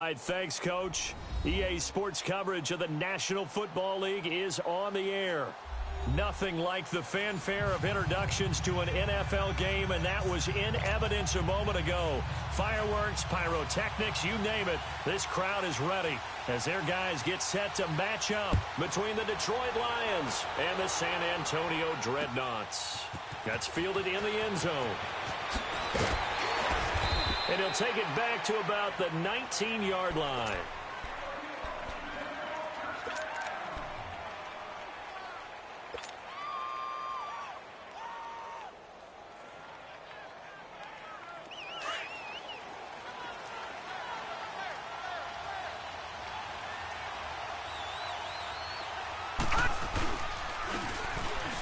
All right, thanks, Coach. EA Sports coverage of the National Football League is on the air. Nothing like the fanfare of introductions to an NFL game, and that was in evidence a moment ago. Fireworks, pyrotechnics, you name it. This crowd is ready as their guys get set to match up between the Detroit Lions and the San Antonio Dreadnoughts. That's fielded in the end zone. And he'll take it back to about the 19-yard line.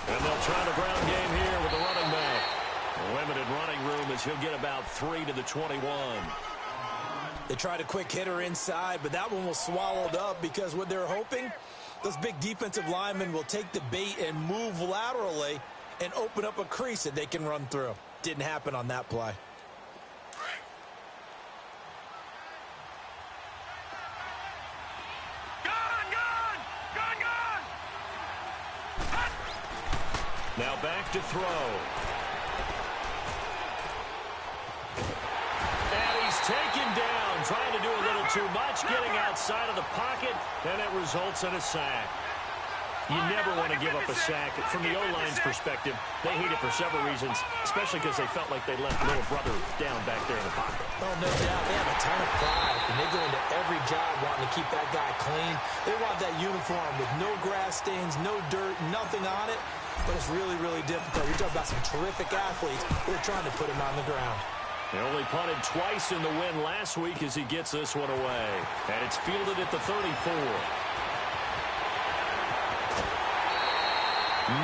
And they'll try the ground game here with the running back. Limited running room as he'll get about 3 to the 21. They tried a quick hitter inside, but that one was swallowed up because what they're hoping, those big defensive linemen will take the bait and move laterally and open up a crease that they can run through. Didn't happen on that play. Now back to throw. And he's taken down, trying to do a little too much, getting outside of the pocket, and it results in a sack. You never want to give up a sack. From the O-line's perspective, they hate it for several reasons, especially because they felt like they left little brother down back there in the pocket. Oh, no doubt. They have a ton of pride, and they go into every job wanting to keep that guy clean. They want that uniform with no grass stains, no dirt, nothing on it. But it's really, really difficult. You're talking about some terrific athletes who are trying to put him on the ground. He only punted twice in the win last week as he gets this one away. And it's fielded at the 34.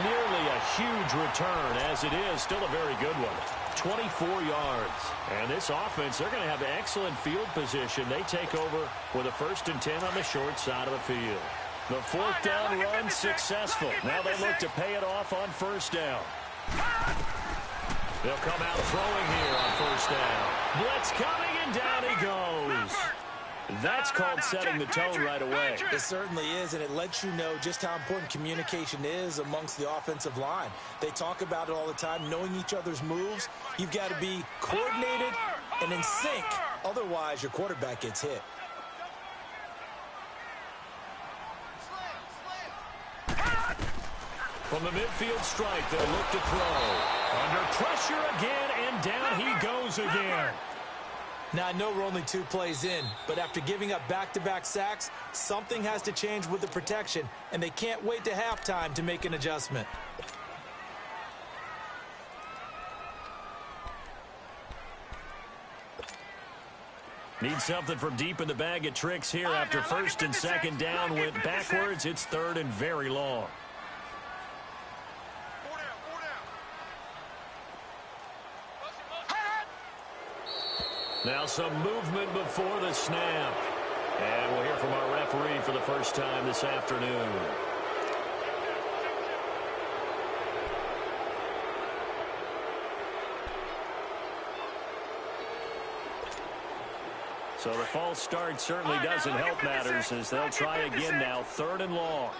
Nearly a huge return, as it is still a very good one. 24 yards. And this offense, they're going to have excellent field position. They take over with a 1st and 10 on the short side of the field. The 4th down run successful. Now they look to pay it off on 1st down. They'll come out throwing here on 1st down. Blitz coming, and down he goes. That's called setting the tone right away. It certainly is, and it lets you know just how important communication is amongst the offensive line. They talk about it all the time, knowing each other's moves. You've got to be coordinated and in sync. Otherwise, your quarterback gets hit. From the midfield stripe, they'll look to throw. Under pressure again, and down he goes again. Now, I know we're only 2 plays in, but after giving up back-to-back sacks, something has to change with the protection, and they can't wait to halftime to make an adjustment. Need something from deep in the bag of tricks here after 1st and 2nd down went backwards. It's 3rd and very long. Now some movement before the snap. And we'll hear from our referee for the first time this afternoon. So the false start certainly doesn't help matters as they'll try again now, 3rd and long.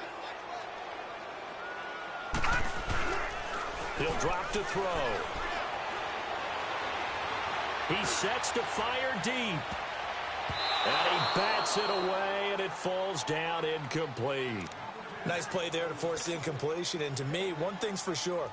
He'll drop to throw. He sets to fire deep. And he bats it away, and it falls down incomplete. Nice play there to force the incompletion. And to me, one thing's for sure.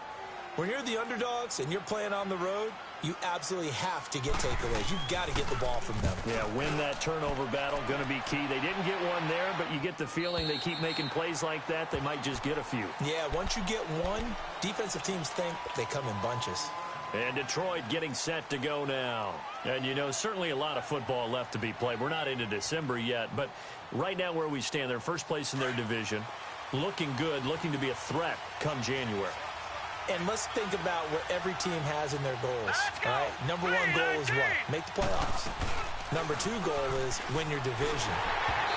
When you're the underdogs and you're playing on the road, you absolutely have to get takeaways. You've got to get the ball from them. Yeah, win that turnover battle, going to be key. They didn't get one there, but you get the feeling they keep making plays like that, they might just get a few. Yeah, once you get one, defensive teams think they come in bunches. And Detroit getting set to go now. And, you know, certainly a lot of football left to be played. We're not into December yet, but right now where we stand, they're first place in their division. Looking good, looking to be a threat come January. And let's think about what every team has in their goals. All right? Number 1 goal is what? Make the playoffs. Number 2 goal is win your division.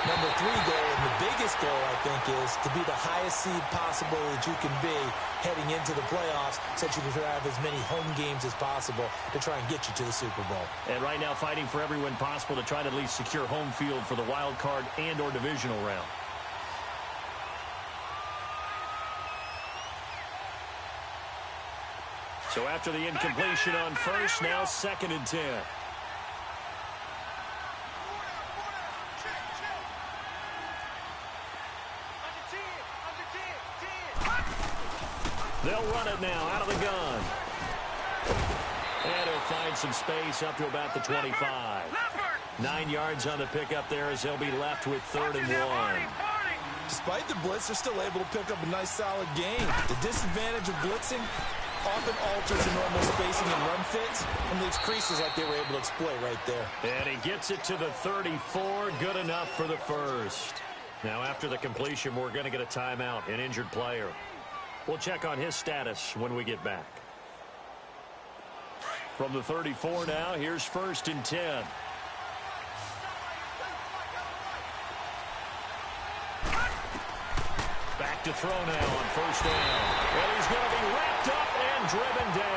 Number 3 goal, and the biggest goal, I think, is to be the highest seed possible that you can be heading into the playoffs so that you can have as many home games as possible to try and get you to the Super Bowl. And right now fighting for every win possible to try to at least secure home field for the wild card and or divisional round. So after the incompletion on first, now 2nd and 10. They'll run it now out of the gun. And he'll find some space up to about the 25. 9 yards on the pickup there as they'll be left with 3rd and 1. Despite the blitz, they're still able to pick up a nice solid gain. The disadvantage of blitzing often alters the normal spacing and run fits, and leaves creases like they were able to exploit right there. And he gets it to the 34. Good enough for the first. Now after the completion, we're going to get a timeout, an injured player. We'll check on his status when we get back. From the 34 now, here's 1st and 10. Back to throw now on 1st down. And he's going to be wrapped up and driven down.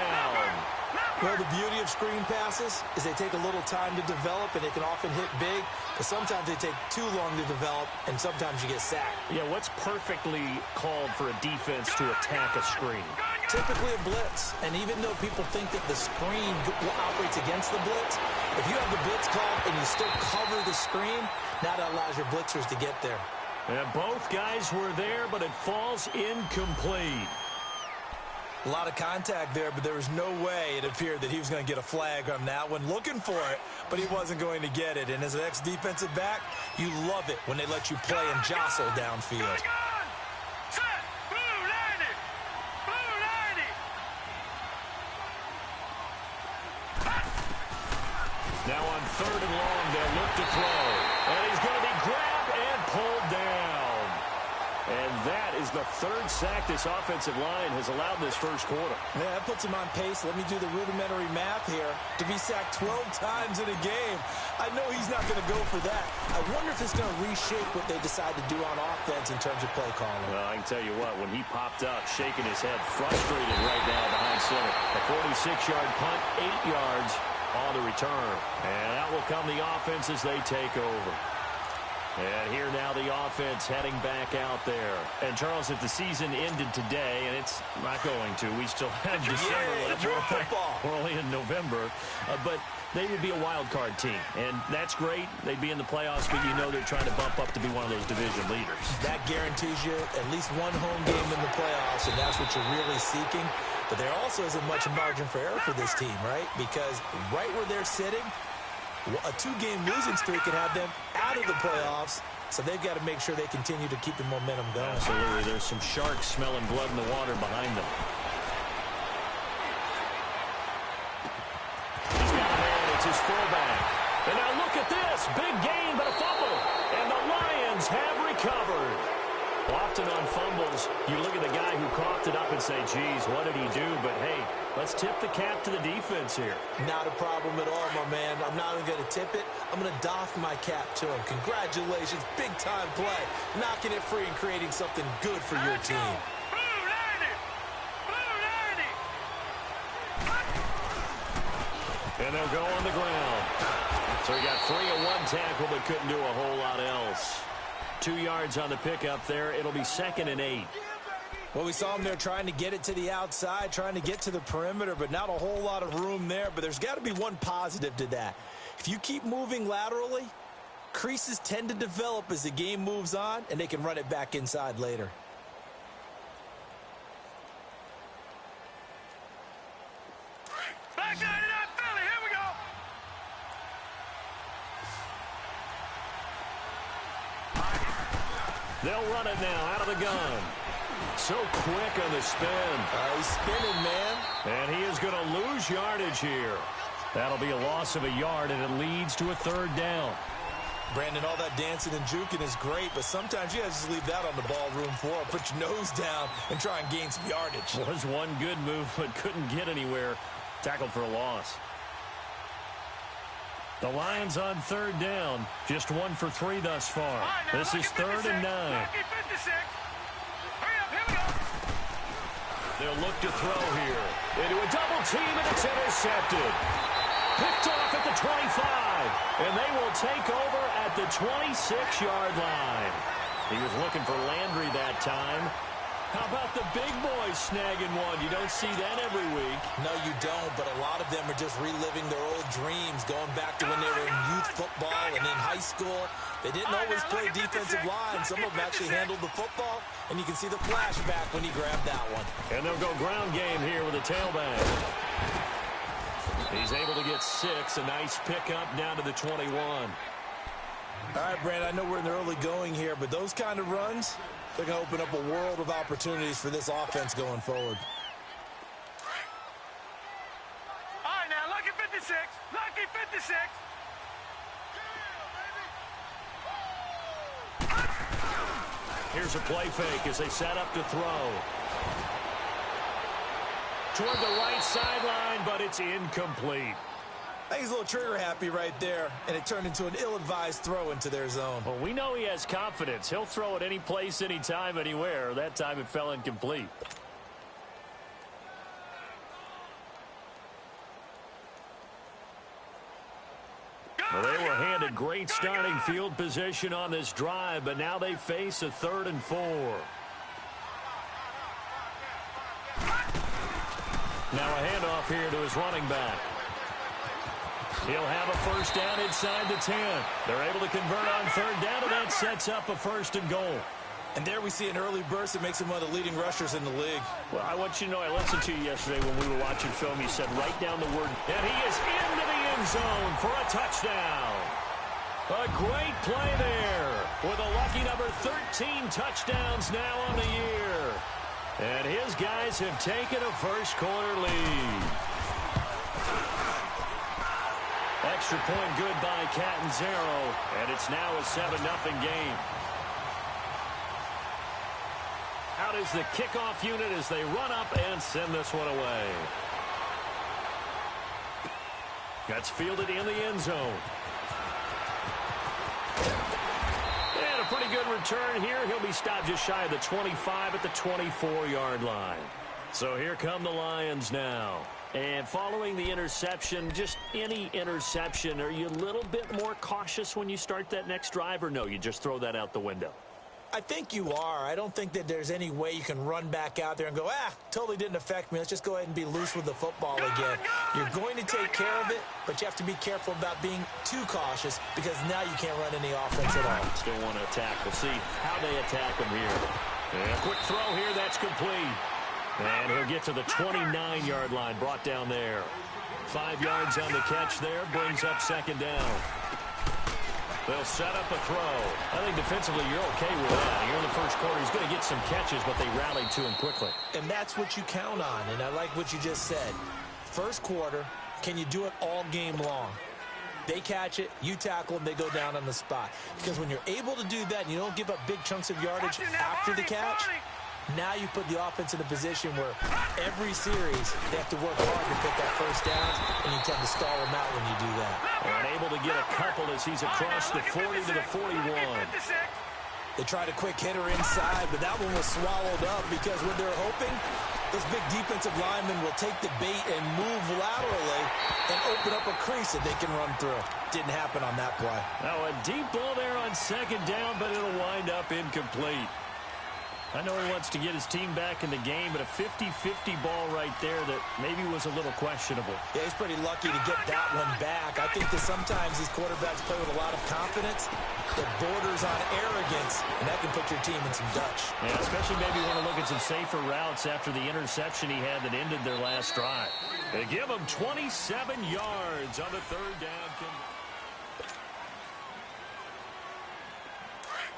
Well, the beauty of screen passes is they take a little time to develop, and they can often hit big, but sometimes they take too long to develop, and sometimes you get sacked. Yeah, what's perfectly called for a defense to attack a screen? Typically a blitz, and even though people think that the screen operates against the blitz, if you have the blitz called and you still cover the screen, now that allows your blitzers to get there. And both guys were there, but it falls incomplete. A lot of contact there, but there was no way it appeared that he was going to get a flag on that one. Looking for it, but he wasn't going to get it. And as an ex-defensive back, you love it when they let you play and jostle downfield. Now on 3rd and long, they'll look to throw. And he's going to be grabbed and pulled down. And that is the 3rd sack this offensive line has allowed this first quarter. Yeah, that puts him on pace. Let me do the rudimentary math here. To be sacked 12 times in a game, I know he's not going to go for that. I wonder if it's going to reshape what they decide to do on offense in terms of play calling. Well, I can tell you what, when he popped up, shaking his head, frustrated right now behind center. A 46-yard punt, 8 yards on the return. And that will come the offense as they take over. And here now the offense heading back out there. And, Charles, if the season ended today, and it's not going to, we still have December left. We're only in November. But they would be a wild card team. And that's great. They'd be in the playoffs, but you know they're trying to bump up to be one of those division leaders. That guarantees you at least one home game in the playoffs, and that's what you're really seeking. But there also isn't much margin for error for this team, right? Because right where they're sitting, a 2-game losing streak could have them out of the playoffs, so they've got to make sure they continue to keep the momentum going. Absolutely. There's some sharks smelling blood in the water behind them. He's got a man. It's his fullback. And now look at this. Big gain, but a fumble. And the Lions have recovered. Often on fumbles, you look at the guy who coughed it up and say, geez, what did he do? But, hey, let's tip the cap to the defense here. Not a problem at all, my man. I'm not even going to tip it. I'm going to doff my cap to him. Congratulations. Big-time play. Knocking it free and creating something good for your team. And they'll go on the ground. So he got 3 on 1 tackle, but couldn't do a whole lot else. 2 yards on the pickup there. It'll be 2nd and 8. Well, we saw him there trying to get it to the outside, trying to get to the perimeter, but not a whole lot of room there. But there's got to be one positive to that. If you keep moving laterally, creases tend to develop as the game moves on, and they can run it back inside later. Back 99 Philly, here we go. They'll run it now out of the gun. So quick on the spin. He's spinning, man. And he is going to lose yardage here. That'll be a loss of a yard, and it leads to a 3rd down. Brandon, all that dancing and juking is great, but sometimes you have to just leave that on the ballroom floor. Put your nose down and try and gain some yardage. Was one good move, but couldn't get anywhere. Tackled for a loss. The Lions on third down. Just 1 for 3 thus far. This is 3rd and 9. They'll look to throw here. Into a double team, and it's intercepted. Picked off at the 25. And they will take over at the 26-yard line. He was looking for Landry that time. How about the big boys snagging one? You don't see that every week. No, you don't, but a lot of them are just reliving their old dreams, going back to when they were in youth football and in high school. They didn't always play defensive line. Some of them actually handled the football, and you can see the flashback when he grabbed that one. And they'll go ground game here with a tailback. He's able to get 6. A nice pickup down to the 21. All right, Brandon, I know we're in the early going here, but those kind of runs, they're going to open up a world of opportunities for this offense going forward. All right, now, lucky 56. Lucky 56. Here's a play fake as they set up to throw. Toward the right sideline, but it's incomplete. I think he's a little trigger happy right there, and it turned into an ill-advised throw into their zone. Well, we know he has confidence. He'll throw it any place, anytime, anywhere. That time it fell incomplete. Well, they were handed great starting field position on this drive, but now they face a 3rd and 4. Now a handoff here to his running back. He'll have a first down inside the 10. They're able to convert on 3rd down, and that sets up a 1st and goal. And there we see an early burst that makes him one of the leading rushers in the league. Well, I want you to know, I listened to you yesterday when we were watching film. You said write down the word, and he is into the end zone for a touchdown. A great play there with a lucky number 13 touchdowns now on the year. And his guys have taken a first-quarter lead. Extra point good by Catanzaro, and it's now a 7-0 game. Out is the kickoff unit as they run up and send this one away. That's fielded in the end zone. And a pretty good return here. He'll be stopped just shy of the 25 at the 24-yard line. So here come the Lions now. And following the interception, just any interception, are you a little bit more cautious when you start that next drive, or no, you just throw that out the window? I think you are. I don't think that there's any way you can run back out there and go, totally didn't affect me. Let's just go ahead and be loose with the football again. You're going to take care of it, but you have to be careful about being too cautious because now you can't run any offense at all. Still want to attack. We'll see how they attack him here. And a quick throw here. That's complete. And he'll get to the 29-yard line, brought down there. 5 yards on the catch there, brings up 2nd down. They'll set up a throw. I think defensively you're okay with that. Here in the first quarter, he's going to get some catches, but they rallied to him quickly. And that's what you count on, and I like what you just said. First quarter, can you do it all game long? They catch it, you tackle them, they go down on the spot. Because when you're able to do that and you don't give up big chunks of yardage after the catch, now you put the offense in a position where every series they have to work hard to pick that first down, and you tend to stall them out when you do that. Unable to get a couple as he's across the 40 to the 41. They tried a quick hitter inside, but that one was swallowed up because what they're hoping, those big defensive linemen will take the bait and move laterally and open up a crease that they can run through. Didn't happen on that play. Now a deep ball there on 2nd down, but it'll wind up incomplete. I know he wants to get his team back in the game, but a 50-50 ball right there that maybe was a little questionable. Yeah, he's pretty lucky to get that one back. I think that sometimes these quarterbacks play with a lot of confidence that borders on arrogance, and that can put your team in some Dutch. Yeah, especially maybe want to look at some safer routes after the interception he had that ended their last drive. They give him 27 yards on the 3rd down.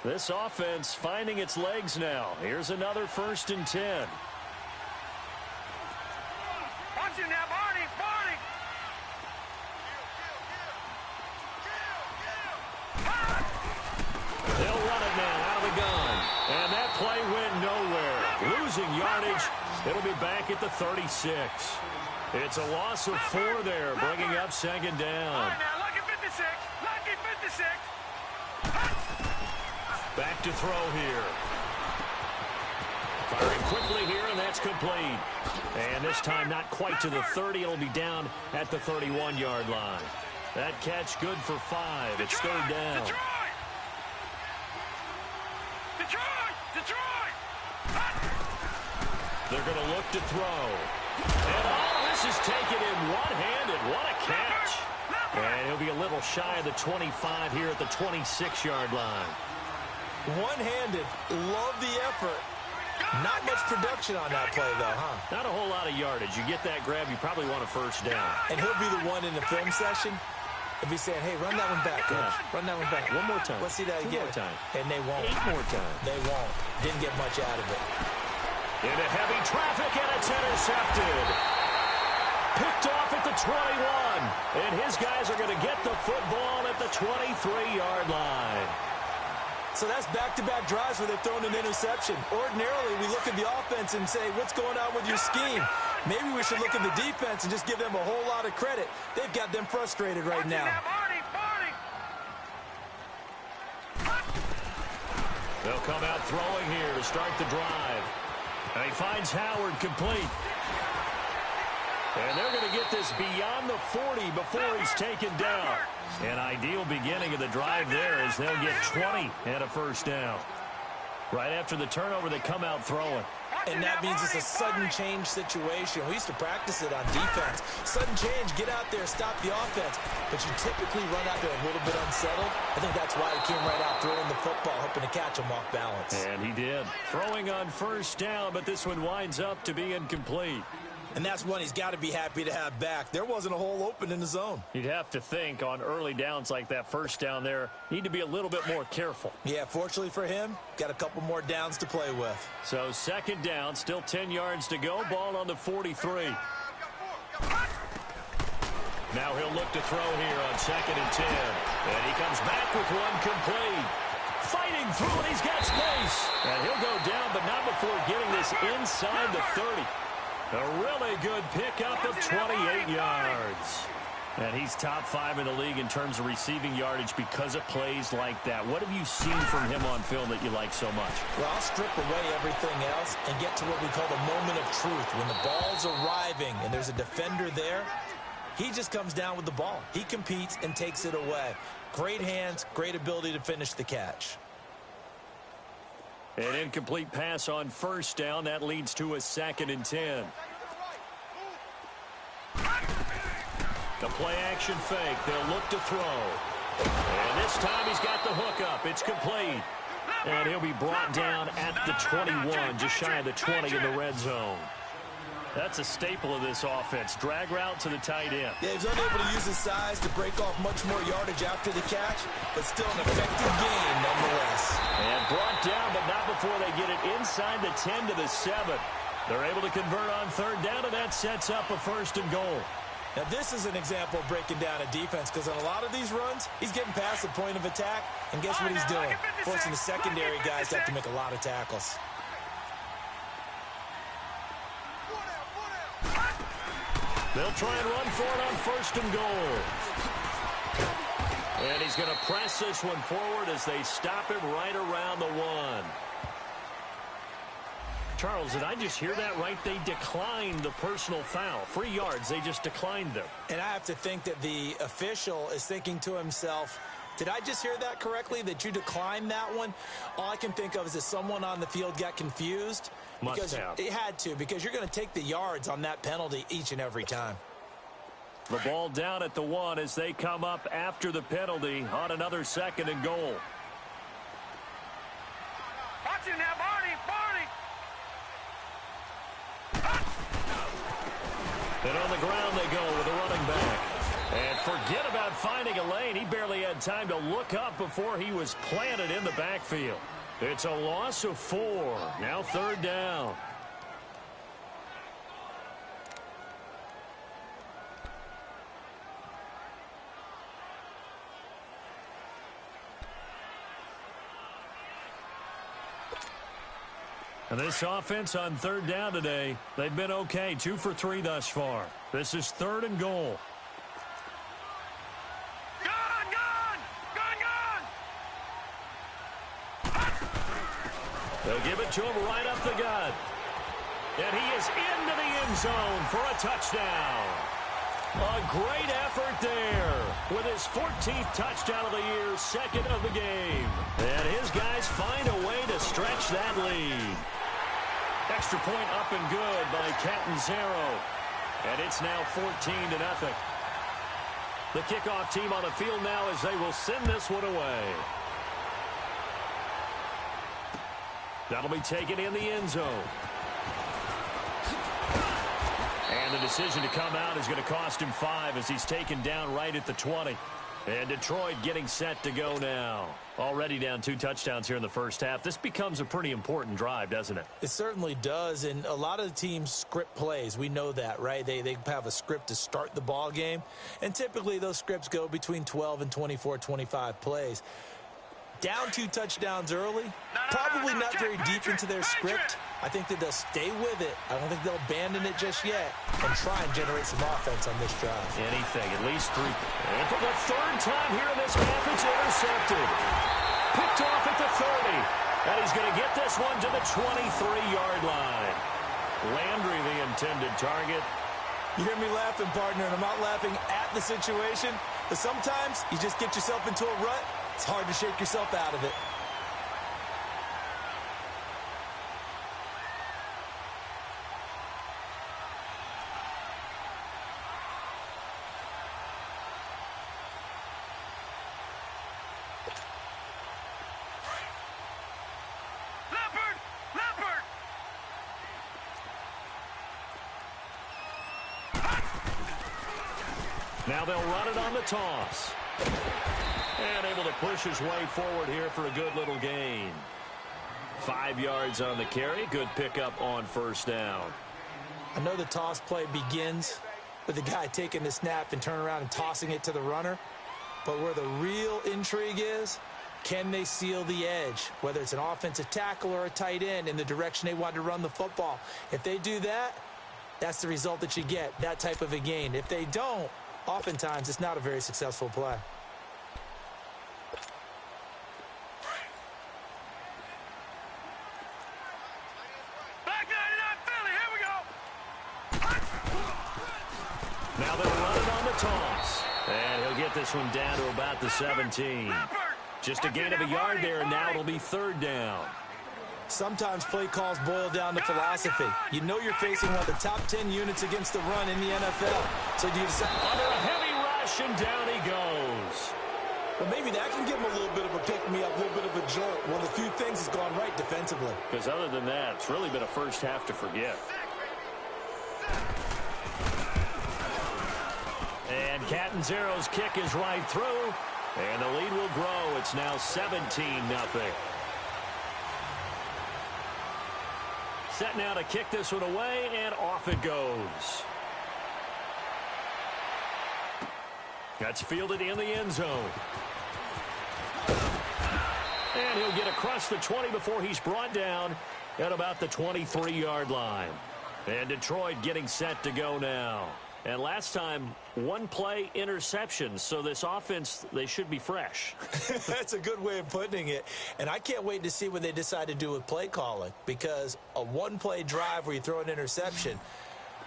This offense finding its legs now. Here's another 1st and 10. Watch him now, Barney. Barney. They'll run it now out of the gun. And that play went nowhere. Losing yardage. It'll be back at the 36. It's a loss of 4 there, bringing up 2nd down. All right, now, look at 56. Back to throw here. Firing quickly here, and that's complete. And this time not quite to the 30. It'll be down at the 31-yard line. That catch good for 5. It's third down. Detroit! They're going to look to throw. And this is taken in one-handed. What a catch. And he'll be a little shy of the 25 here at the 26-yard line. One-handed. Love the effort. Not much production on that play, though, huh? Not a whole lot of yardage. You get that grab, you probably want a first down. And he'll be the one in the film session. If he's saying, hey, run that one back, coach. Run that one back. One more time. Let's see that again. 2 more time. And they won't. 8 more times. They won't. Didn't get much out of it. Into heavy traffic, and it's intercepted. Picked off at the 21. And his guys are going to get the football at the 23-yard line. So that's back-to-back drives where they've thrown an interception. Ordinarily, we look at the offense and say, what's going on with your scheme? Maybe we should look at the defense and just give them a whole lot of credit. They've got them frustrated right now. They'll come out throwing here to start the drive. And he finds Howard complete. And they're going to get this beyond the 40 before he's taken down. An ideal beginning of the drive there as they'll get 20 and a first down. Right after the turnover, they come out throwing. And that means it's a sudden change situation. We used to practice it on defense. Sudden change, get out there, stop the offense. But you typically run out there a little bit unsettled. I think that's why he came right out throwing the football, hoping to catch him off balance. And he did. Throwing on first down, but this one winds up to be incomplete. And that's one he's got to be happy to have back. There wasn't a hole open in the zone. You'd have to think on early downs like that first down there, need to be a little bit more careful. Yeah, fortunately for him, got a couple more downs to play with. So second down, still 10 yards to go. Ball on the 43. Now he'll look to throw here on 2nd and 10. And he comes back with one complete. Fighting through, and he's got space. And he'll go down, but not before getting this inside the 30. A really good pickup of 28 yards. And he's top 5 in the league in terms of receiving yardage because of plays like that. What have you seen from him on film that you like so much? Well, I'll strip away everything else and get to what we call the moment of truth. When the ball's arriving and there's a defender there, he just comes down with the ball. He competes and takes it away. Great hands, great ability to finish the catch. An incomplete pass on first down. That leads to a 2nd and 10. The play-action fake. They'll look to throw. And this time he's got the hook up. It's complete. And he'll be brought down at the 21, just shy of the 20 in the red zone. That's a staple of this offense. Drag route to the tight end. Yeah, he's unable to use his size to break off much more yardage after the catch, but still an effective game nonetheless. And brought down, but not before they get it inside the 10 to the 7. They're able to convert on third down, and that sets up a 1st and goal. Now, this is an example of breaking down a defense, because on a lot of these runs, he's getting past the point of attack, and guess what he's doing? Forcing the secondary guys to have to make a lot of tackles. They'll try and run for it on 1st and goal. And he's going to press this one forward as they stop him right around the 1. Charles, did I just hear that right? They declined the personal foul. 3 yards, they just declined them. And I have to think that the official is thinking to himself, did I just hear that correctly, that you declined that one? All I can think of is that someone on the field got confused. Must have. It had to, because you're going to take the yards on that penalty each and every time. The ball down at the 1 as they come up after the penalty on another 2nd and goal. Watch it now, Barney! And on the ground they go with a running back. And forget about finding a lane. He barely had time to look up before he was planted in the backfield. It's a loss of 4. Now 3rd down. And this offense on 3rd down today, they've been okay. 2 for 3 thus far. This is 3rd and goal. Gun! They'll give it to him right up the gut. And he is into the end zone for a touchdown. A great effort there with his 14th touchdown of the year, second of the game. And his guys find a way to stretch that lead. Extra point up and good by Catanzaro. And it's now 14-0. The kickoff team on the field now as they will send this one away. That'll be taken in the end zone. And the decision to come out is going to cost him 5 as he's taken down right at the 20. And Detroit getting set to go now. Already down 2 touchdowns here in the first half. This becomes a pretty important drive, doesn't it? It certainly does, and a lot of the teams script plays. We know that, right? They have a script to start the ball game, and typically those scripts go between 12 and 24, 25 plays. Down 2 touchdowns early, probably not very deep into their script. I think that they'll stay with it. I don't think they'll abandon it just yet and try and generate some offense on this drive. Anything, at least 3. And for the 3rd time here in this half, it's intercepted. Picked off at the 30. And he's going to get this one to the 23-yard line. Landry, the intended target. You hear me laughing, partner, and I'm not laughing at the situation, but sometimes you just get yourself into a rut. It's hard to shake yourself out of it. Now they'll run it on the toss. And able to push his way forward here for a good little gain. 5 yards on the carry. Good pickup on first down. I know the toss play begins with the guy taking the snap and turning around and tossing it to the runner. But where the real intrigue is, can they seal the edge? Whether it's an offensive tackle or a tight end in the direction they want to run the football. If they do that, that's the result that you get, that type of a gain. If they don't, oftentimes it's not a very successful play. Now they'll run it on the toss. And he'll get this one down to about the 17. Just a gain of a yard there, and now it'll be 3rd down. Sometimes play calls boil down to philosophy. You know you're facing one of the top 10 units against the run in the NFL. So do you decide? Under a heavy rush, and down he goes. Well, maybe that can give him a little bit of a pick-me-up, a little bit of a jolt. One of the few things has gone right defensively. Because other than that, it's really been a first half to forget. And Catanzaro's kick is right through. And the lead will grow. It's now 17-0. Set now to kick this one away, and off it goes. That's fielded in the end zone. And he'll get across the 20 before he's brought down at about the 23-yard line. And Detroit getting set to go now. And last time, 1 play interception. So this offense, they should be fresh. That's a good way of putting it. And I can't wait to see what they decide to do with play calling. Because a 1-play drive where you throw an interception,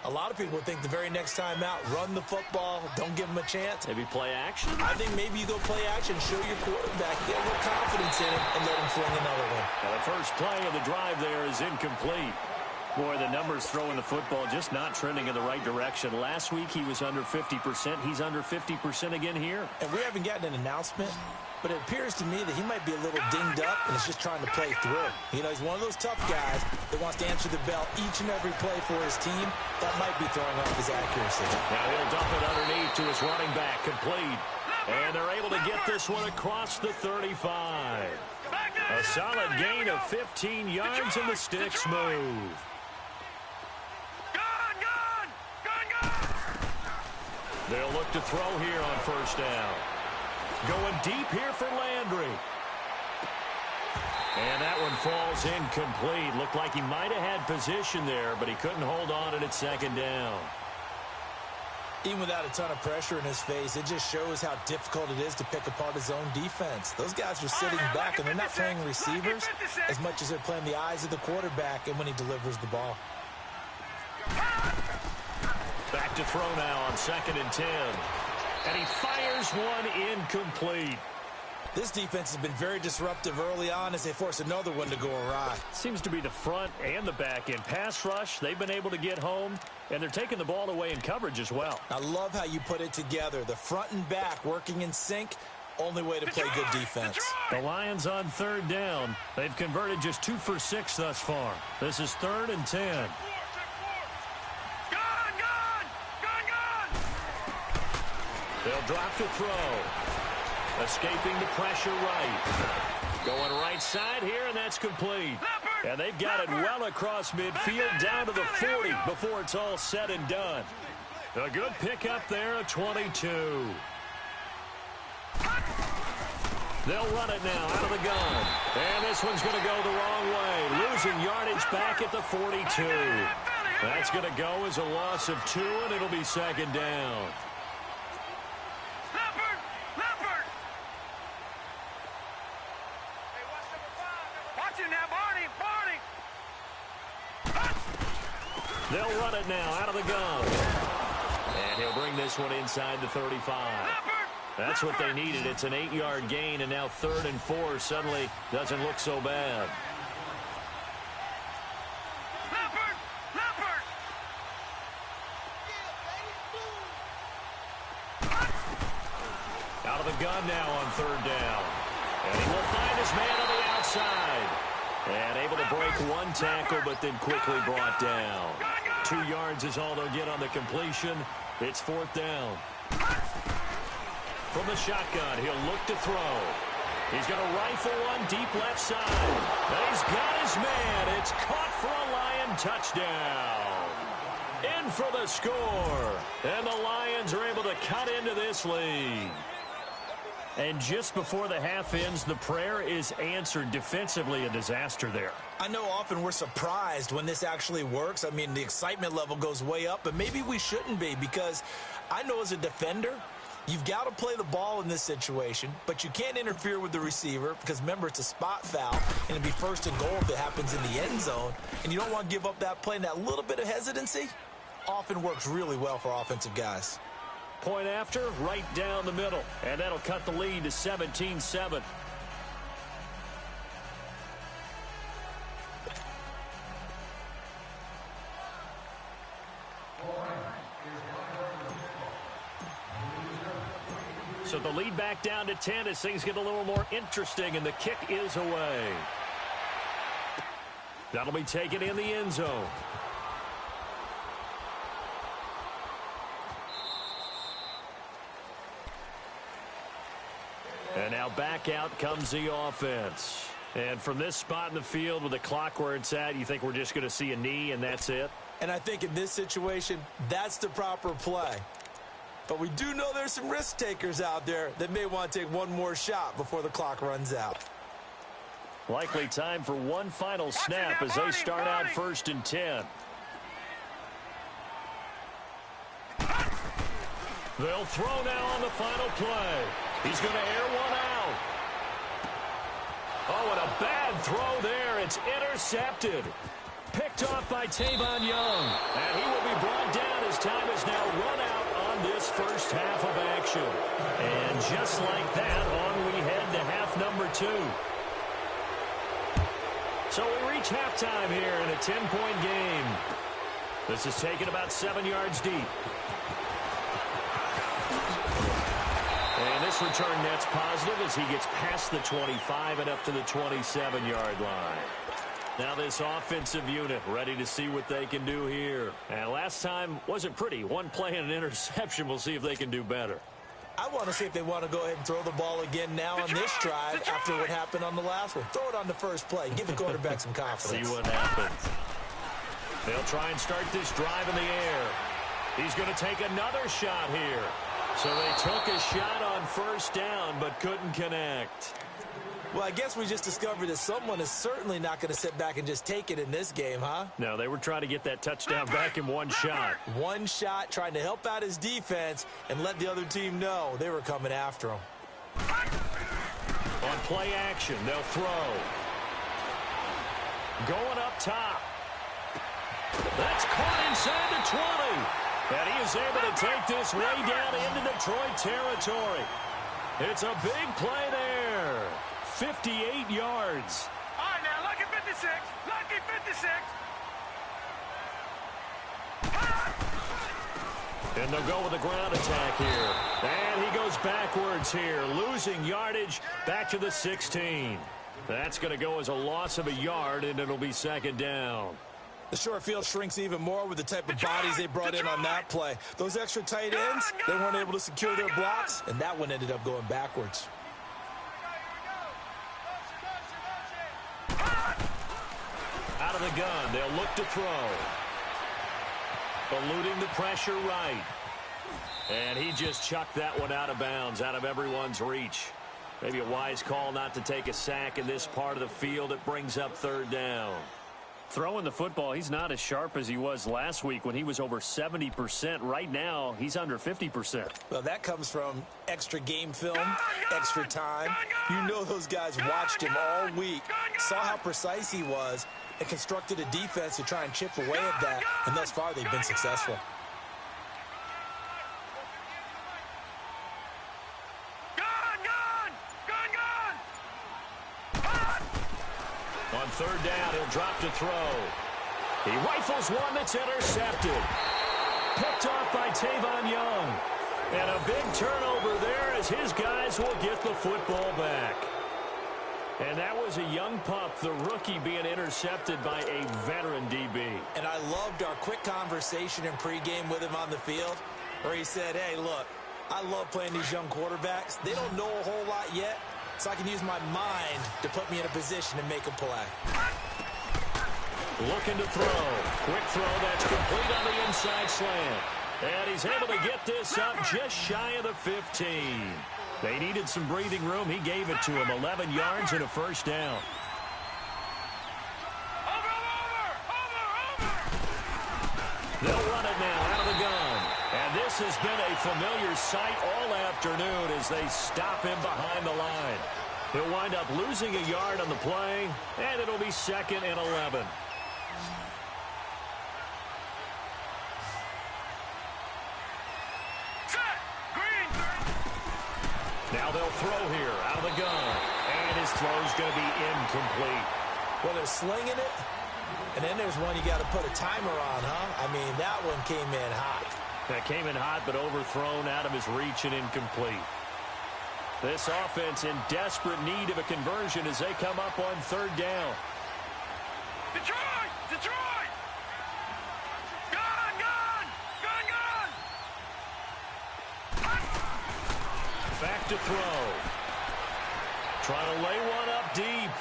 a lot of people think the very next time out, run the football, don't give them a chance. Maybe play action? I think maybe you go play action, show your quarterback, get a little confidence in him, and let him fling another one. Now the first play of the drive there is incomplete. Boy, the numbers throwing the football just not trending in the right direction. Last week he was under 50%. He's under 50% again here. And we haven't gotten an announcement, but it appears to me that he might be a little dinged up and is just trying to play through. You know, he's one of those tough guys that wants to answer the bell each and every play for his team. That might be throwing off his accuracy. Now he'll dump it underneath to his running back, complete. And they're able to get this one across the 35. A solid gain of 15 yards, and the sticks move. They'll look to throw here on first down. Going deep here for Landry. And that one falls incomplete. Looked like he might have had position there, but he couldn't hold on to it at 2nd down. Even without a ton of pressure in his face, it just shows how difficult it is to pick apart his own defense. Those guys are sitting back, and they're not playing receivers as much as they're playing the eyes of the quarterback and when he delivers the ball. Back to throw now on 2nd and 10. And he fires one incomplete. This defense has been very disruptive early on as they force another one to go awry. Seems to be the front and the back end. Pass rush, they've been able to get home, and they're taking the ball away in coverage as well. I love how you put it together. The front and back working in sync, only way to play good defense. The Lions on 3rd down. They've converted just 2 for 6 thus far. This is 3rd and 10. They'll drop to throw. Escaping the pressure right. Going right side here, and that's complete. And they've got it well across midfield down to the 40 before it's all said and done. A good pickup there, a 22. They'll run it now out of the gun. And this one's going to go the wrong way. Losing yardage back at the 42. That's going to go as a loss of 2, and it'll be 2nd down. They'll run it now out of the gun. And he'll bring this one inside the 35. That's what they needed. It's an 8-yard gain, and now 3rd and 4 suddenly doesn't look so bad. Out of the gun now on 3rd down. And he will find his man on the outside. And able to break one tackle, but then quickly brought down. 2 yards is all they'll get on the completion. It's 4th down. From the shotgun, he'll look to throw. He's going to rifle one deep left side. And he's got his man. It's caught for a Lion touchdown. In for the score. And the Lions are able to cut into this lead. And just before the half ends, the prayer is answered. Defensively, a disaster there. I know often we're surprised when this actually works. I mean, the excitement level goes way up, but maybe we shouldn't be, because I know as a defender, you've got to play the ball in this situation, but you can't interfere with the receiver because, remember, it's a spot foul, and it'd be 1st and goal if it happens in the end zone, and you don't want to give up that play, and that little bit of hesitancy often works really well for offensive guys. Point after, right down the middle. And that'll cut the lead to 17-7. So the lead back down to 10 as things get a little more interesting, and the kick is away. That'll be taken in the end zone. And now back out comes the offense. And from this spot in the field with the clock where it's at, you think we're just going to see a knee and that's it? And I think in this situation, that's the proper play. But we do know there's some risk takers out there that may want to take one more shot before the clock runs out. Likely time for one final snap as they start out 1st and 10. They'll throw now on the final play. He's going to air one out. Oh, and a bad throw there. It's intercepted. Picked off by Tavon Young. And he will be brought down as time is now run out on this first half of action. And just like that, on we head to half number 2. So we reach halftime here in a 10-point game. This is taken about 7 yards deep. And this return net's positive as he gets past the 25 and up to the 27-yard line. Now this offensive unit ready to see what they can do here. And last time wasn't pretty. One play and an interception. We'll see if they can do better. I want to see if they want to go ahead and throw the ball again now on this drive after what happened on the last one. Throw it on the first play. Give the quarterback some confidence. See what happens. They'll try and start this drive in the air. He's going to take another shot here. So they took a shot on first down but couldn't connect. Well, I guess we just discovered that someone is certainly not going to sit back and just take it in this game, huh? No, they were trying to get that touchdown back in one shot. One shot, trying to help out his defense and let the other team know they were coming after him. On play action, they'll throw. Going up top. That's caught inside the 20. And he is able to take this way down into Detroit territory. It's a big play there. 58 yards. All right, now, lucky 56. Lucky 56. And they'll go with a ground attack here. And he goes backwards here, losing yardage back to the 16. That's going to go as a loss of a yard, and it'll be second down. The short field shrinks even more with the type of bodies they brought in on that play. Those extra tight ends, they weren't able to secure their blocks, and that one ended up going backwards. Out of the gun, they'll look to throw. Eluding the pressure right. And he just chucked that one out of bounds, out of everyone's reach. Maybe a wise call not to take a sack in this part of the field. It brings up third down. Throwing the football, he's not as sharp as he was last week when he was over 70%. Right now, he's under 50%. Well, that comes from extra game film, extra time. You know those guys watched him all week, saw how precise he was, and constructed a defense to try and chip away at that, and thus far they've been successful. On third down, he'll drop to throw. He rifles one that's intercepted. Picked off by Tavon Young. And a big turnover there as his guys will get the football back. And that was a young pup, the rookie, being intercepted by a veteran DB. And I loved our quick conversation in pregame with him on the field where he said, hey, look, I love playing these young quarterbacks. They don't know a whole lot yet, so I can use my mind to put me in a position to make a play. Looking to throw. Quick throw that's complete on the inside slant. And he's able to get this up just shy of the 15. They needed some breathing room. He gave it to him. 11 yards and a first down. They'll run it now out of the gun. And this has been a familiar sight all afternoon as they stop him behind the line. He'll wind up losing a yard on the play, and it'll be second and 11. Now they'll throw here out of the gun. And his throw's going to be incomplete. Well, they're slinging it, and then there's one you got to put a timer on, huh? I mean, that one came in hot. That came in hot, but overthrown out of his reach and incomplete. This offense in desperate need of a conversion as they come up on third down. Detroit! Detroit! Gun! Gun! Gun! Gun! Back to throw. Trying to lay one up deep.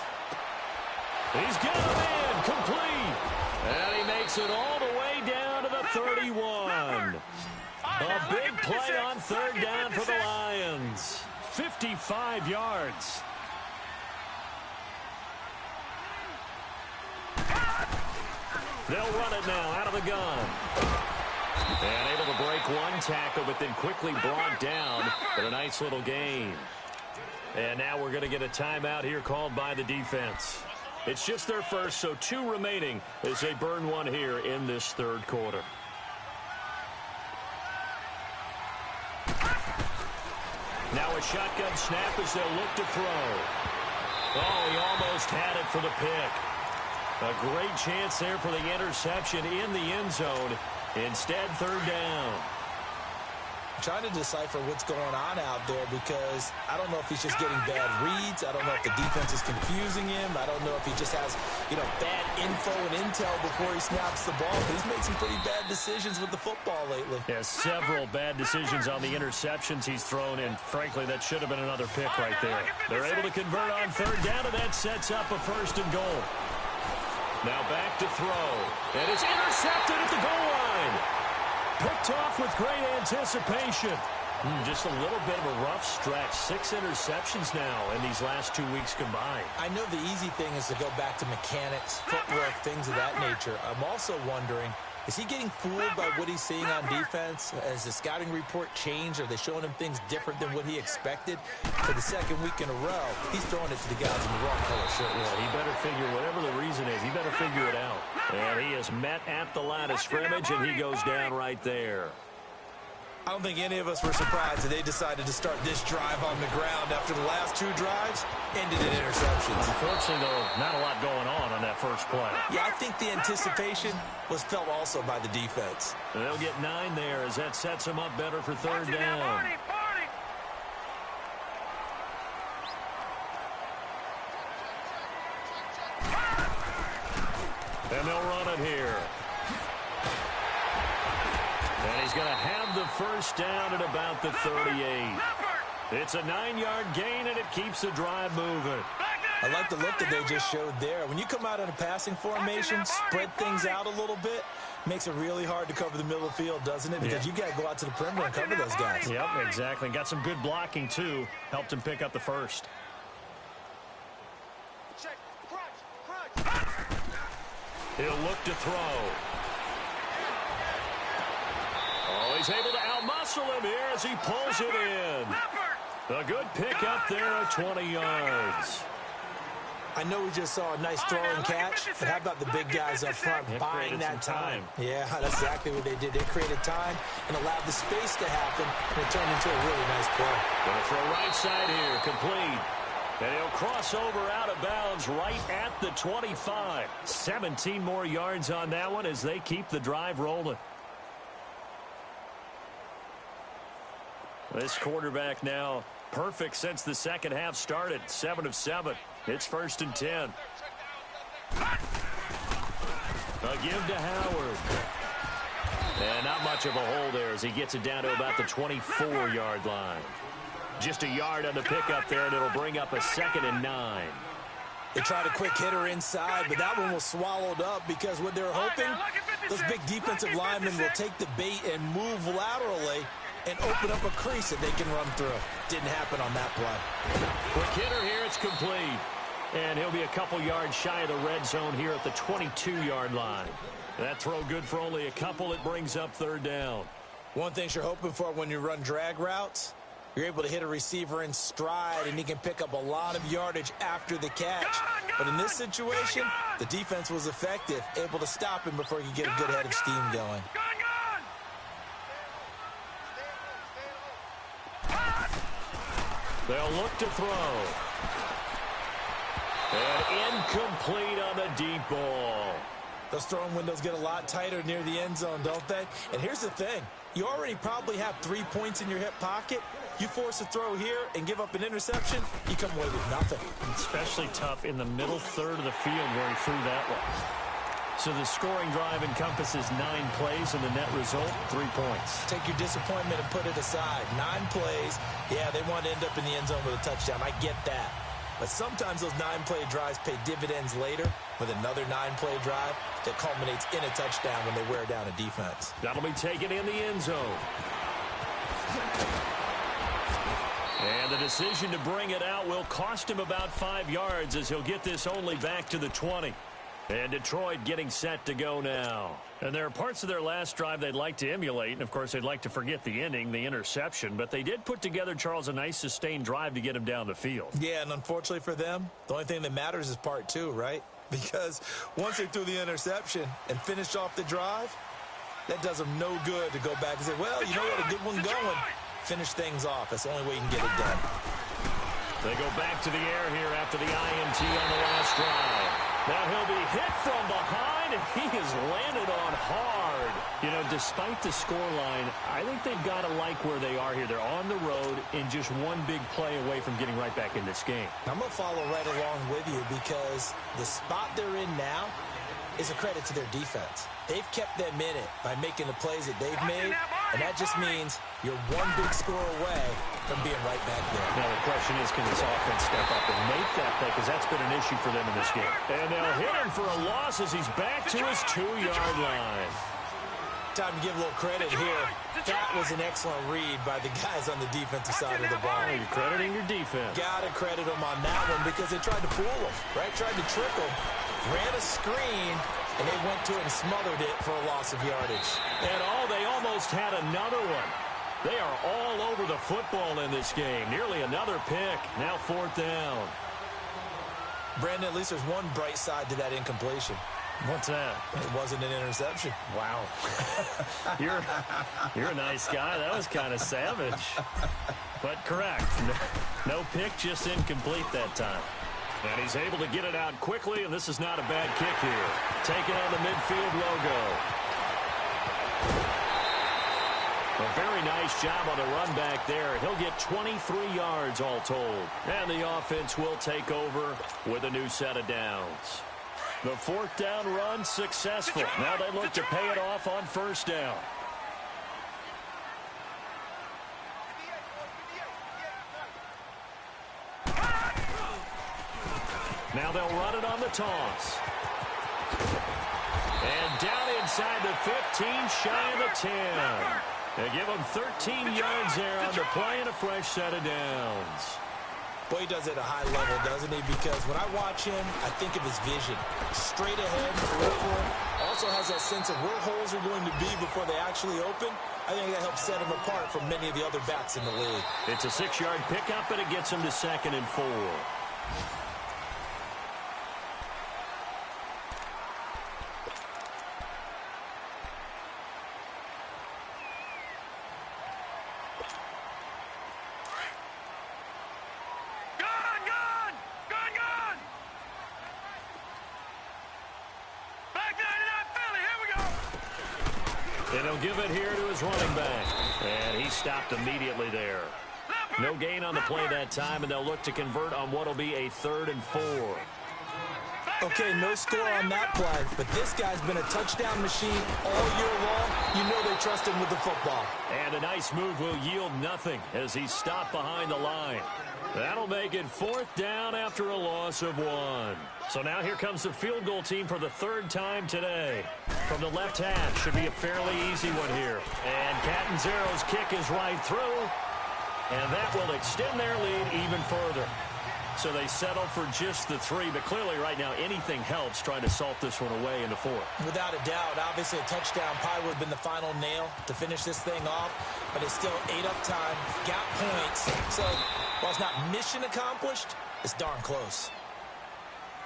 He's got him in. Complete. And he makes it all the way down to the 31. A big play on third down for the Lions. 55 yards. They'll run it now out of the gun. And able to break one tackle, but then quickly brought down for a nice little gain. And now we're going to get a timeout here called by the defense. It's just their first, so 2 remaining as they burn one here in this third quarter. Now a shotgun snap as they'll look to throw. Oh, he almost had it for the pick. A great chance there for the interception in the end zone. Instead, third down. I'm trying to decipher what's going on out there because I don't know if he's just getting bad reads. I don't know if the defense is confusing him. I don't know if he just has, bad info and intel before he snaps the ball. But he's made some pretty bad decisions with the football lately. Yeah, several bad decisions on the interceptions he's thrown, and frankly, that should have been another pick right there. They're able to convert on third down, and that sets up a first and goal. Now back to throw. And it's intercepted at the goal line. Picked off with great anticipation. Just a little bit of a rough stretch. 6 interceptions now in these last 2 weeks combined. I know the easy thing is to go back to mechanics, footwork, things of that nature. I'm also wondering, is he getting fooled by what he's seeing on defense? Has the scouting report changed? Are they showing him things different than what he expected? For the second week in a row, he's throwing it to the guys in the wrong color shirt. Yeah, he better figure, whatever the reason is, he better figure it out. And he is met at the line of scrimmage, and he goes down right there. I don't think any of us were surprised that they decided to start this drive on the ground after the last 2 drives ended in interceptions. Unfortunately, though, not a lot going on that first play. Yeah, I think the anticipation was felt also by the defense. And they'll get 9 there as that sets them up better for third down. And they'll run it here. And he's going to have the first down at about the 38. It's a 9-yard gain, and it keeps the drive moving. I like the look that they just showed there. When you come out in a passing formation, spread things out a little bit, makes it really hard to cover the middle of the field, doesn't it? Because you got to go out to the perimeter and cover those guys. Yep, exactly. Got some good blocking, too. Helped him pick up the first. He'll look to throw. Oh, he's able to outmuscle him here as he pulls it in. A good pick up there at 20 yards. I know we just saw a nice throw and catch, but how about the big guys up front buying that time? Yeah, that's exactly what they did. They created time and allowed the space to happen, and it turned into a really nice play. Going to throw right side here, complete. And he'll cross over out of bounds right at the 25. 17 more yards on that one as they keep the drive rolling. This quarterback now perfect since the second half started. 7 of 7. It's 1st and 10. A give to Howard. And not much of a hole there as he gets it down to about the 24-yard line. Just a yard on the pickup there, and it'll bring up a 2nd and 9. They tried a quick hitter inside, but that one was swallowed up because what they were hoping, those big defensive linemen will take the bait and move laterally and open up a crease that they can run through. Didn't happen on that play. Quick hitter here, it's complete. And he'll be a couple yards shy of the red zone here at the 22-yard line. That throw good for only a couple. It brings up 3rd down. One thing you're hoping for when you run drag routes, you're able to hit a receiver in stride, and he can pick up a lot of yardage after the catch. But in this situation, the defense was effective, able to stop him before he could get a good head of steam going. They'll look to throw. And incomplete on the deep ball. Those throwing windows get a lot tighter near the end zone, don't they? And here's the thing. You already probably have 3 points in your hip pocket. You force a throw here and give up an interception, you come away with nothing. Especially tough in the middle third of the field where he threw that one. So the scoring drive encompasses 9 plays, and the net result, 3 points. Take your disappointment and put it aside. 9 plays. Yeah, they want to end up in the end zone with a touchdown. I get that. But sometimes those 9-play drives pay dividends later with another 9-play drive that culminates in a touchdown when they wear down a defense. That'll be taken in the end zone. And the decision to bring it out will cost him about 5 yards as he'll get this only back to the 20. And Detroit getting set to go now. And there are parts of their last drive they'd like to emulate. And, of course, they'd like to forget the ending, the interception. But they did put together, Charles, a nice sustained drive to get him down the field. Yeah, and unfortunately for them, the only thing that matters is part 2, right? Because once they threw the interception and finished off the drive, that does them no good to go back and say, well, you know what, a good one going. Finish things off. That's the only way you can get it done. They go back to the air here after the INT on the last drive. Now he'll be hit from behind, and he has landed on hard. You know, despite the scoreline, I think they've got to like where they are here. They're on the road and just one big play away from getting right back in this game. I'm going to follow right along with you because the spot they're in now is a credit to their defense. They've kept them in it by making the plays that they've made, and that just means you're one big score away from being right back there. Now the question is, can this offense step up and make that play, because that's been an issue for them in this game. And they'll hit him for a loss as he's back to his 2-yard line. Time to give a little credit here. That was an excellent read by the guys on the defensive side of the ball. You're crediting your defense. Got to credit them on that one because they tried to fool them, right? Tried to trick them. Ran a screen, and they went to it and smothered it for a loss of yardage. And they almost had another one. They are all over the football in this game. Nearly another pick. Now 4th down. Brandon, at least there's one bright side to that incompletion. What's that? It wasn't an interception. Wow. You're a nice guy. That was kind of savage. But correct. No pick, just incomplete that time. And he's able to get it out quickly, and this is not a bad kick here. Taking on the midfield logo. A very nice job on the run back there. He'll get 23 yards all told. And the offense will take over with a new set of downs. The 4th down run successful. Now they look to pay it off on 1st down. Now they'll run it on the toss. And down inside the 15, shy of the 10. They give him 13 yards there on the play and a fresh set of downs. Boy, he does it at a high level, doesn't he? Because when I watch him, I think of his vision. Straight ahead, peripheral. Also has that sense of where holes are going to be before they actually open. I think that helps set him apart from many of the other backs in the league. It's a 6-yard pickup, and it gets him to 2nd and 4. And he'll give it here to his running back. And he stopped immediately there. No gain on the play that time, and they'll look to convert on what will be a 3rd and 4. Okay, no score on that play, but this guy's been a touchdown machine all year long. You know they trust him with the football. And a nice move will yield nothing as he's stopped behind the line. That'll make it 4th down after a loss of 1. So now here comes the field goal team for the 3rd time today. From the left half, should be a fairly easy one here. And Catanzaro's kick is right through. And that will extend their lead even further. So they settle for just the 3, but clearly right now anything helps trying to salt this one away in the 4th. Without a doubt, obviously a touchdown probably would have been the final nail to finish this thing off, but it's still 8 up time, got points. So while it's not mission accomplished, it's darn close.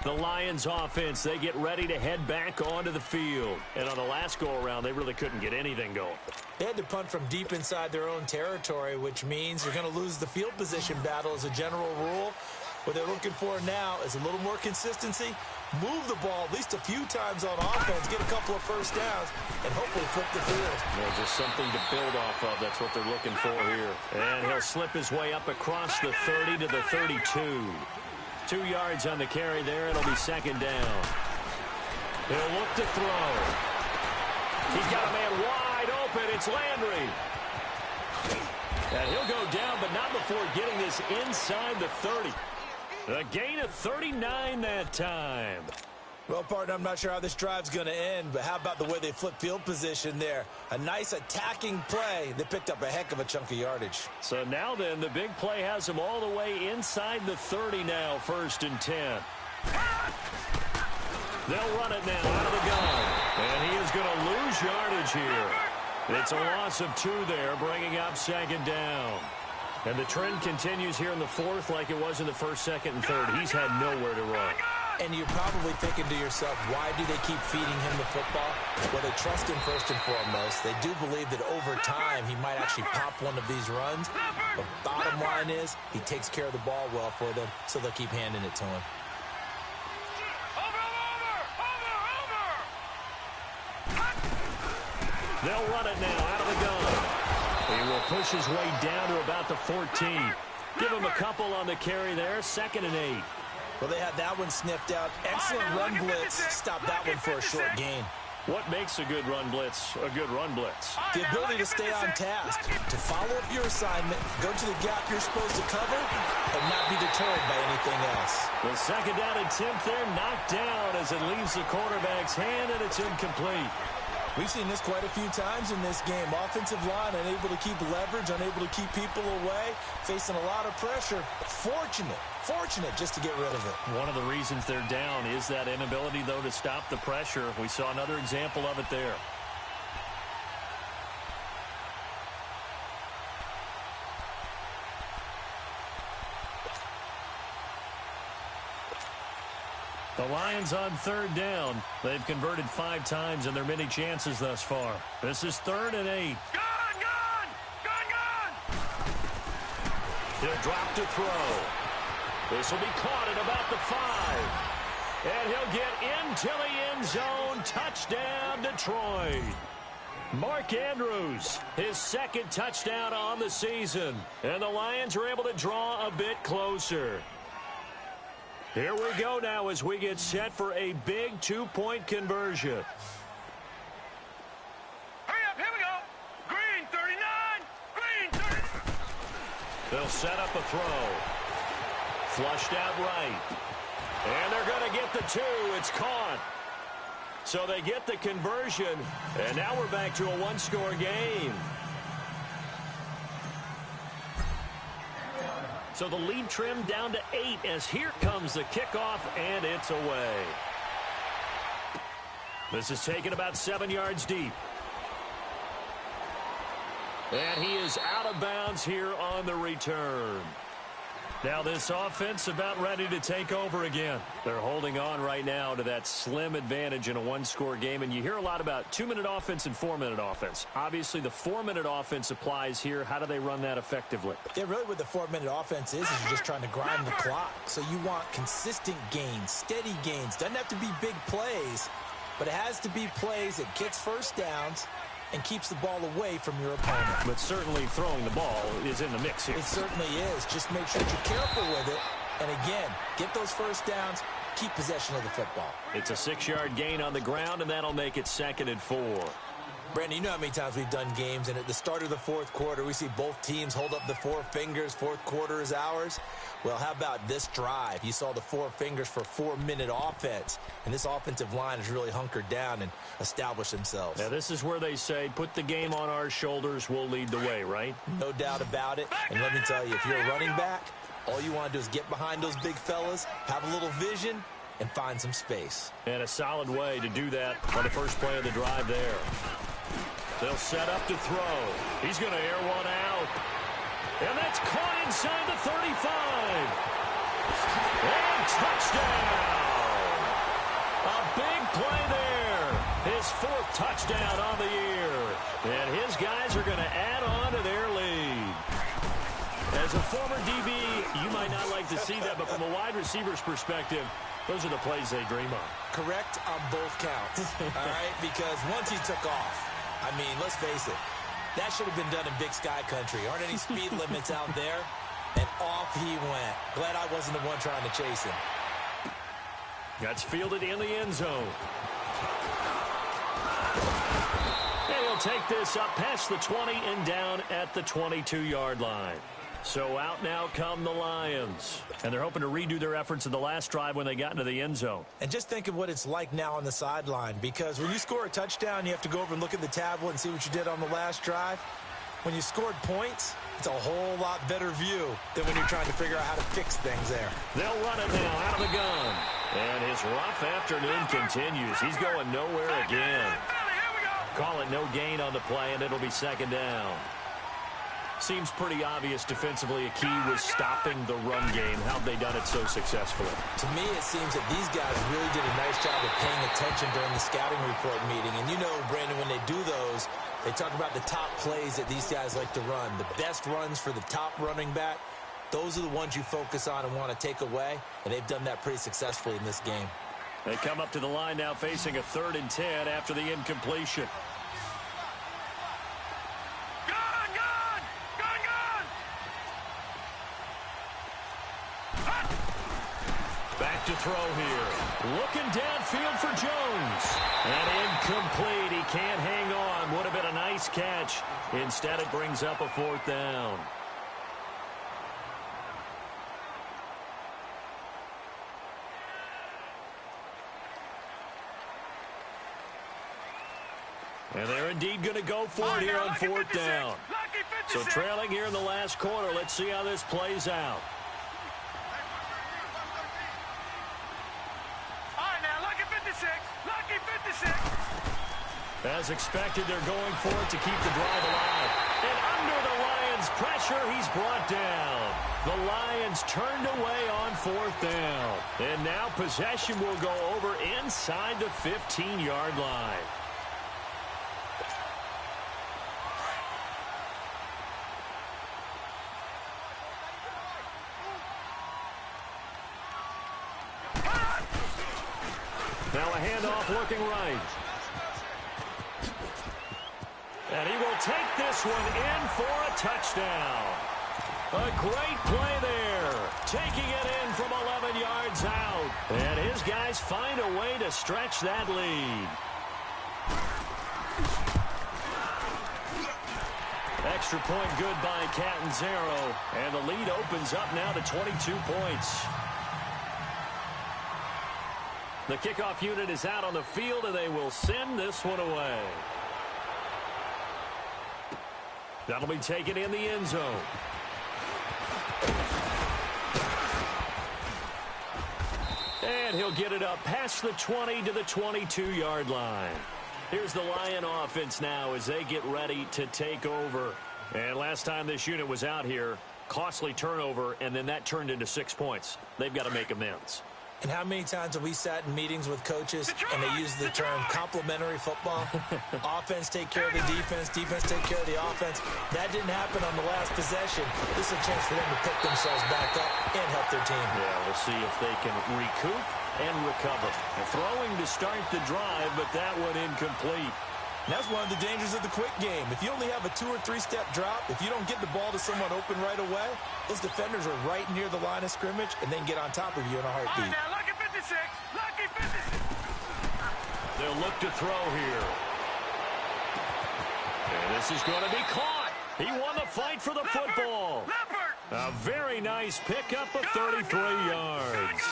The Lions offense, they get ready to head back onto the field. And on the last go-around, they really couldn't get anything going. They had to punt from deep inside their own territory, which means you're going to lose the field position battle as a general rule. What they're looking for now is a little more consistency, move the ball at least a few times on offense, get a couple of first downs, and hopefully flip the field. Yeah, just something to build off of. That's what they're looking for here. And he'll slip his way up across the 30 to the 32. 2 yards on the carry there. It'll be 2nd down. He'll look to throw. He's got a man wide open. It's Landry. And he'll go down, but not before getting this inside the 30. A gain of 39 that time. Well, partner, I'm not sure how this drive's going to end, but how about the way they flip field position there? A nice attacking play. They picked up a heck of a chunk of yardage. So now then, the big play has them all the way inside the 30 now, 1st and 10. They'll run it now out of the gun. And he is going to lose yardage here. It's a loss of 2 there, bringing up 2nd down. And the trend continues here in the 4th like it was in the 1st, 2nd, and 3rd. He's had nowhere to run. And you're probably thinking to yourself, why do they keep feeding him the football? Well, they trust him first and foremost. They do believe that over time he might actually pop one of these runs. But bottom line is he takes care of the ball well for them, so they'll keep handing it to him. They'll run it now out of the gun. He will push his way down to about the 14. Give him a couple on the carry there. 2nd and 8. Well, they had that one sniffed out. Excellent run blitz. Stop that one for a short gain. What makes a good run blitz a good run blitz? The ability to stay on task, to follow up your assignment, go to the gap you're supposed to cover, and not be deterred by anything else. The 2nd down attempt there knocked down as it leaves the quarterback's hand, and it's incomplete. We've seen this quite a few times in this game. Offensive line unable to keep leverage, unable to keep people away, facing a lot of pressure. Fortunate just to get rid of it. One of the reasons they're down is that inability, though, to stop the pressure. We saw another example of it there. The Lions on third down. They've converted 5 times in their many chances thus far. This is 3rd and 8. Gun! He'll drop to throw. This will be caught at about the 5. And he'll get into the end zone. Touchdown, Detroit. Mark Andrews, his 2nd touchdown on the season. And the Lions are able to draw a bit closer. Here we go now as we get set for a big 2-point conversion. Hurry up, here we go. Green 39. Green 39. They'll set up a throw. Flushed out right. And they're going to get the 2. It's caught. So they get the conversion. And now we're back to a 1-score game. So the lead trimmed down to 8 as here comes the kickoff, and it's away. This is taken about 7 yards deep. And he is out of bounds here on the return. Now this offense about ready to take over again. They're holding on right now to that slim advantage in a 1-score game. And you hear a lot about 2-minute offense and 4-minute offense. Obviously, the 4-minute offense applies here. How do they run that effectively? Yeah, really what the 4-minute offense is you're just trying to grind the clock. So you want consistent gains, steady gains. Doesn't have to be big plays, but it has to be plays that gets first downs and keeps the ball away from your opponent. But certainly throwing the ball is in the mix here. It certainly is. Just make sure that you're careful with it. And again, get those first downs, keep possession of the football. It's a 6-yard gain on the ground, and that'll make it 2nd and 4. Brandon, you know how many times we've done games, and at the start of the 4th quarter, we see both teams hold up the 4 fingers, 4th quarter is ours. Well, how about this drive? You saw the 4 fingers for 4-minute offense, and this offensive line has really hunkered down and established themselves. Now, this is where they say, put the game on our shoulders, we'll lead the way, right? No doubt about it, and let me tell you, if you're a running back, all you want to do is get behind those big fellas, have a little vision, and find some space. And a solid way to do that on the first play of the drive there. They'll set up to throw. He's going to air one out. And that's caught inside the 35. And touchdown. A big play there. His 4th touchdown on the year. And his guys are going to add on to their lead. As a former DB, you might not like to see that, but from a wide receiver's perspective, those are the plays they dream of. Correct on both counts, all right? Because once he took off, I mean, let's face it, that should have been done in Big Sky Country. Aren't any speed limits out there? And off he went. Glad I wasn't the one trying to chase him. That's fielded in the end zone. And he'll take this up past the 20 and down at the 22-yard line. So out now come the Lions. And they're hoping to redo their efforts in the last drive when they got into the end zone. And just think of what it's like now on the sideline, because when you score a touchdown, you have to go over and look at the tablet and see what you did on the last drive. When you scored points, it's a whole lot better view than when you're trying to figure out how to fix things there. They'll run it now out of the gun. And his rough afternoon continues. He's going nowhere again. Call it no gain on the play, and it'll be 2nd down. Seems pretty obvious defensively a key was stopping the run game. How have they done it so successfully? To me, it seems that these guys really did a nice job of paying attention during the scouting report meeting. And you know, Brandon, when they do those, they talk about the top plays that these guys like to run. The best runs for the top running back, those are the ones you focus on and want to take away. And they've done that pretty successfully in this game. They come up to the line now facing a 3rd and 10 after the incompletion. Back to throw here. Looking downfield for Jones. And incomplete. He can't hang on. Would have been a nice catch. Instead, it brings up a 4th down. And they're indeed going to go for it here on fourth down. So trailing here in the last quarter. Let's see how this plays out. All right, now, lucky 56. Lucky 56. As expected, they're going for it to keep the drive alive. And under the Lions' pressure, he's brought down. The Lions turned away on fourth down. And now possession will go over inside the 15-yard line. Now a handoff looking right. And he will take this one in for a touchdown. A great play there. Taking it in from 11 yards out. And his guys find a way to stretch that lead. Extra point good by Catanzaro. And the lead opens up now to 22 points. The kickoff unit is out on the field, and they will send this one away. That'll be taken in the end zone. And he'll get it up past the 20 to the 22-yard line. Here's the Lion offense now as they get ready to take over. And last time this unit was out here, costly turnover, and then that turned into 6 points. They've got to make amends. And how many times have we sat in meetings with coaches and they use the term complementary football? Offense take care of the defense, defense take care of the offense. That didn't happen on the last possession. This is a chance for them to pick themselves back up and help their team. Yeah, we'll see if they can recoup and recover. They're throwing to start the drive, but that one incomplete. And that's one of the dangers of the quick game. If you only have a 2- or 3-step drop, if you don't get the ball to someone open right away, those defenders are right near the line of scrimmage and then get on top of you in a heartbeat. All right, now, lucky 56. Lucky 56. They'll look to throw here. And this is going to be caught. He won the fight for the football. A very nice pickup of 33 yards.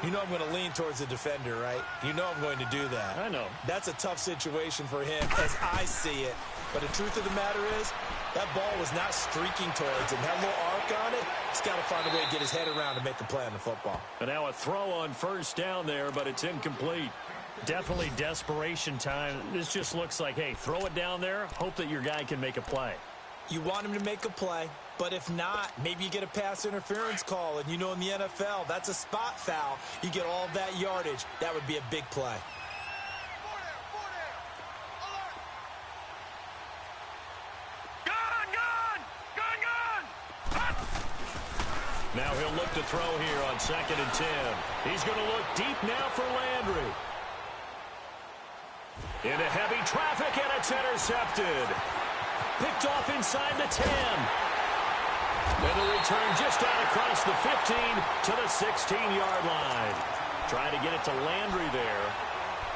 You know I'm going to lean towards the defender, right? You know I'm going to do that. I know. That's a tough situation for him as I see it. But the truth of the matter is, that ball was not streaking towards him. Had a little arc on it. He's got to find a way to get his head around and make a play on the football. And now a throw on first down there, but it's incomplete. Definitely desperation time. This just looks like, hey, throw it down there, hope that your guy can make a play. You want him to make a play, but if not, maybe you get a pass interference call, and you know in the NFL, that's a spot foul. You get all of that yardage. That would be a big play. Now he'll look to throw here on 2nd and 10. He's going to look deep now for Landry. Into heavy traffic, and it's intercepted. Picked off inside the 10. And the return just out across the 15 to the 16-yard line. Trying to get it to Landry there.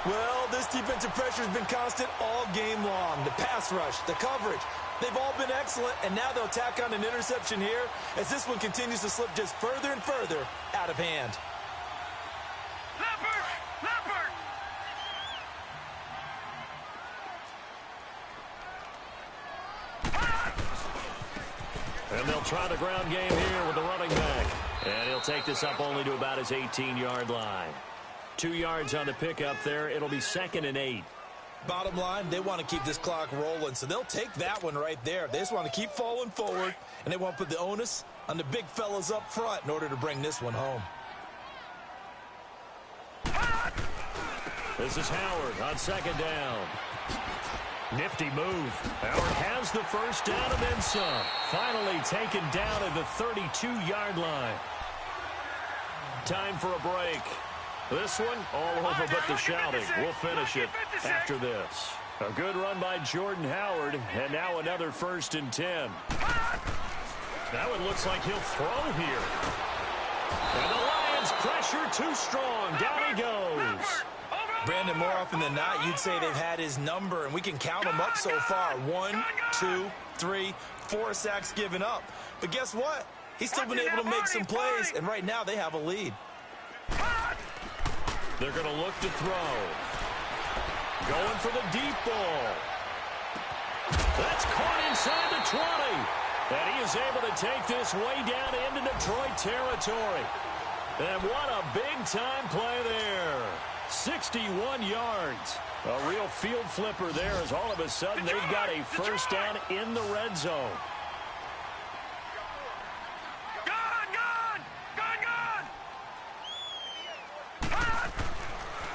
Well, this defensive pressure has been constant all game long. The pass rush, the coverage, they've all been excellent, and now they'll tack on an interception here as this one continues to slip just further and further out of hand. And they'll try the ground game here with the running back. And he'll take this up only to about his 18-yard line. 2 yards on the pickup there. It'll be 2nd and 8. Bottom line, they want to keep this clock rolling, so they'll take that one right there. They just want to keep falling forward, and they want to put the onus on the big fellas up front in order to bring this one home. This is Howard on 2nd down. Nifty move. Howard has the first down and then some. Finally taken down at the 32-yard line. Time for a break. This one all over but the shouting. We'll finish it after this. A good run by Jordan Howard, and now another 1st and 10. Now it looks like he'll throw here. And the Lions pressure too strong. Down he goes. Brandon, more often than not, you'd say they've had his number, and we can count them up so far. 1, 2, 3, 4 sacks given up. But guess what? He's still been able to make some plays, and right now they have a lead. They're going to look to throw. Going for the deep ball. That's caught inside the 20. And he is able to take this way down into Detroit territory. And what a big-time play there. 61 yards. A real field flipper there as all of a sudden they've got a first down in the red zone.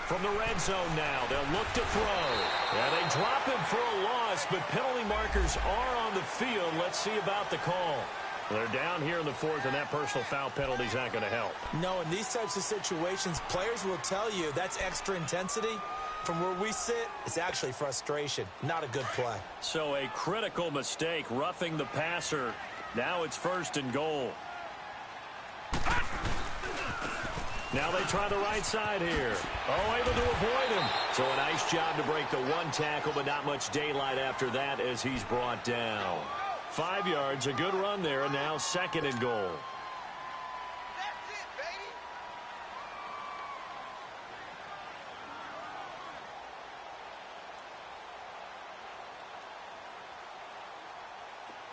From the red zone now, they'll look to throw. Yeah, they drop him for a loss, but penalty markers are on the field. Let's see about the call. They're down here in the fourth, and that personal foul penalty is not going to help. No, in these types of situations, players will tell you that's extra intensity. From where we sit, it's actually frustration. Not a good play. So a critical mistake, roughing the passer. Now it's 1st and goal. Now they try the right side here. Oh, able to avoid him. So a nice job to break the one tackle, but not much daylight after that as he's brought down. 5 yards, a good run there, and now 2nd and goal. That's it, baby.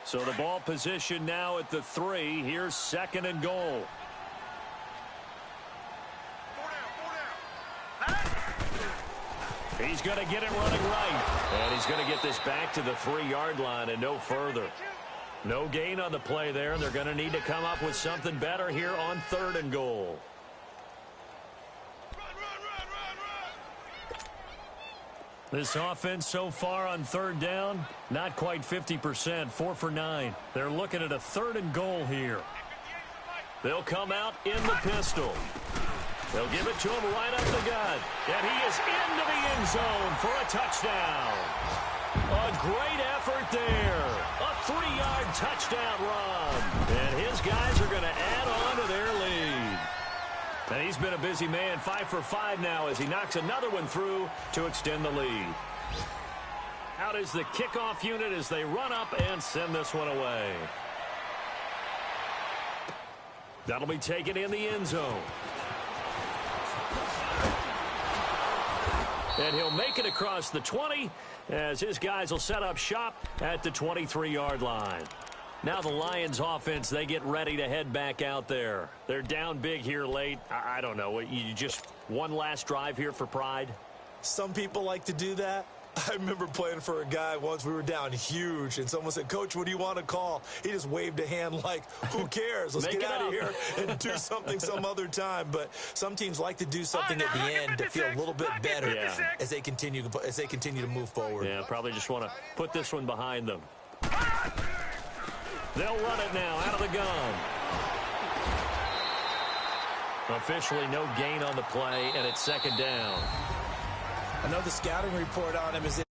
So the ball position now at the 3. Here's 2nd and goal. He's going to get it running right. And he's going to get this back to the 3-yard line and no further. No gain on the play there, and they're going to need to come up with something better here on 3rd and goal. This offense so far on 3rd down, not quite 50%, 4 for 9. They're looking at a 3rd and goal here. They'll come out in the pistol. They'll give it to him right up the gut. And he is into the end zone for a touchdown. A great effort there. A 3-yard touchdown run. And his guys are going to add on to their lead. And he's been a busy man, 5 for 5 now as he knocks another one through to extend the lead. Out is the kickoff unit as they run up and send this one away. That'll be taken in the end zone. And he'll make it across the 20 as his guys will set up shop at the 23-yard line. Now the Lions offense, they get ready to head back out there. They're down big here late. I don't know. You just one last drive here for pride? Some people like to do that. I remember playing for a guy once. We were down huge, and someone said, "Coach, what do you want to call?" He just waved a hand like, who cares? Let's get out of here and do something some other time. But some teams like to do something at the end to feel a little bit better as they continue to move forward. Yeah, probably just want to put this one behind them. They'll run it now out of the gun. Officially no gain on the play, and it's 2nd down. I know the scouting report on him is